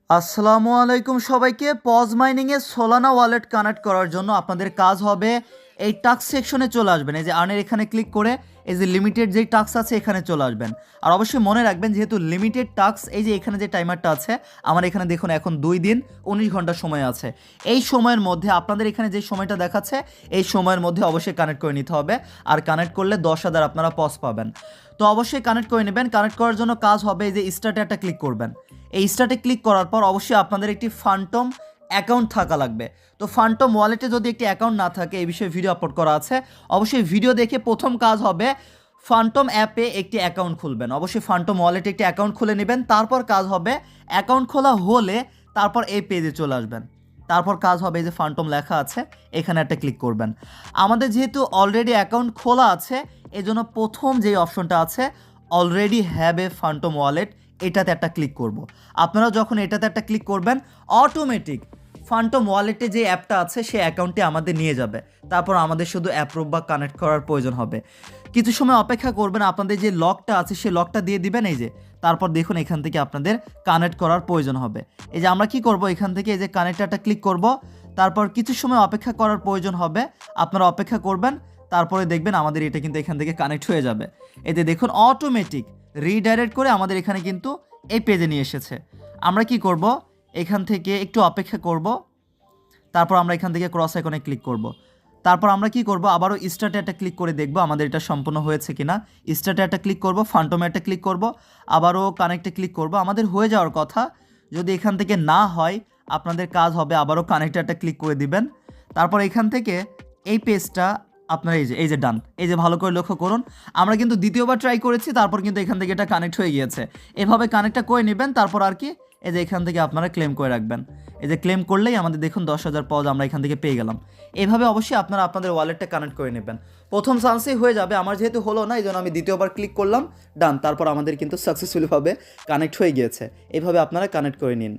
আসসালামু আলাইকুম সবাইকে। পজ মাইনিংয়ে সোলানা ওয়ালেট কানেক্ট করার জন্য আপনাদের কাজ হবে এই টাস্ক সেকশনে চলে আসবেন। এই যে আর্নের এখানে ক্লিক করে এই যে লিমিটেড যেই টাস্ক আছে এখানে চলে আসবেন। আর অবশ্যই মনে রাখবেন যেহেতু লিমিটেড টাস্ক, এই যে এখানে যে টাইমারটা আছে আমার এখানে দেখুন এখন 2 দিন 19 ঘন্টা সময় আছে। এই সময়ের মধ্যে আপনাদের এখানে যে সময়টা দেখাচ্ছে এই সময়ের মধ্যে অবশ্যই কানেক্ট করে নিতে হবে। আর কানেক্ট করলে 10,000 আপনারা পজ পাবেন। তো অবশ্যই কানেক্ট করে নেবেন। কানেক্ট করার জন্য কাজ হবে এই যে স্টার্টে একটা ক্লিক করবেন। এই স্টার্টে ক্লিক করার পর অবশ্যই আপনাদের একটি ফান্টম অ্যাকাউন্ট থাকা লাগবে। তো ফান্টম ওয়ালেটে যদি একটি অ্যাকাউন্ট না থাকে, এই বিষয়ে ভিডিও আপলোড করা আছে, অবশ্যই ভিডিও দেখে প্রথম কাজ হবে ফান্টম অ্যাপে একটি অ্যাকাউন্ট খুলবেন। অবশ্যই ফান্টম ওয়ালেটে একটি অ্যাকাউন্ট খুলে নেবেন। তারপর কাজ হবে অ্যাকাউন্ট খোলা হলে তারপর এই পেজে চলে আসবেন। তারপর কাজ হবে এই যে ফান্টম লেখা আছে এখানে একটা ক্লিক করবেন। আমাদের যেহেতু অলরেডি অ্যাকাউন্ট খোলা আছে এজন্য প্রথম যেই অপশনটা আছে অলরেডি হ্যাভ এ ফান্টম ওয়ালেট, এটাতে একটা ক্লিক করব। আপনারা যখন এটাতে একটা ক্লিক করবেন অটোমেটিক ফান্টম ওয়ালেটে যে অ্যাপটা আছে সেই অ্যাকাউন্টে আমাদের নিয়ে যাবে। তারপর আমাদের শুধু অ্যাপ্রুভ বা কানেক্ট করার প্রয়োজন হবে। কিছু সময় অপেক্ষা করবেন, আপনাদের যে লকটা আছে সেই লকটা দিয়ে দিবেন এই যে। তারপর দেখুন এখান থেকে আপনাদের কানেক্ট করার প্রয়োজন হবে। এই যে আমরা কি করব, এখান থেকে এই যে কানেক্টারটা ক্লিক করব। তারপর কিছু সময় অপেক্ষা করার প্রয়োজন হবে, আপনারা অপেক্ষা করবেন। তারপরে দেখবেন আমাদের এটা কিন্তু এখান থেকে কানেক্ট হয়ে যাবে। এতে দেখুন অটোমেটিক রিডাইরেক্ট করে আমাদের এখানে কিন্তু এই পেজে নিয়ে এসেছে। আমরা কি করব, এখান থেকে একটু অপেক্ষা করব। তারপর আমরা এখান থেকে ক্রস আইকনে ক্লিক করব। তারপর আমরা কি করব, আবারও স্টার্টে একটা ক্লিক করে দেখব আমাদের এটা সম্পূর্ণ হয়েছে কিনা। স্টার্টে একটা ক্লিক করব, ফান্টমে একটা ক্লিক করব, আবারও কানেক্টে ক্লিক করব। আমাদের হয়ে যাওয়ার কথা। যদি এখান থেকে না হয় আপনাদের কাজ হবে আবারও কানেক্টে একটা ক্লিক করে দিবেন। তারপর এখান থেকে এই পেজটা আপনার এই যে ডান, এই যে ভালো করে লক্ষ্য করুন আমরা কিন্তু দ্বিতীয়বার ট্রাই করেছি, তারপর কিন্তু এখান থেকে এটা কানেক্ট হয়ে গিয়েছে। এভাবে কানেক্টটা করে নেবেন। তারপর আর কি এই যে এখান থেকে আপনারা ক্লেম করে রাখবেন। এই যে ক্লেম করলেই আমাদের দেখুন 10,000 পজ আমরা এখান থেকে পেয়ে গেলাম। এভাবে অবশ্যই আপনারা আপনাদের ওয়ালেটটা কানেক্ট করে নেবেন। প্রথম চান্সেই হয়ে যাবে, আমার যেহেতু হলো না এই জন্য আমি দ্বিতীয়বার ক্লিক করলাম, ডান। তারপর আমাদের কিন্তু সাকসেসফুলিভাবে কানেক্ট হয়ে গিয়েছে। এভাবে আপনারা কানেক্ট করে নিন।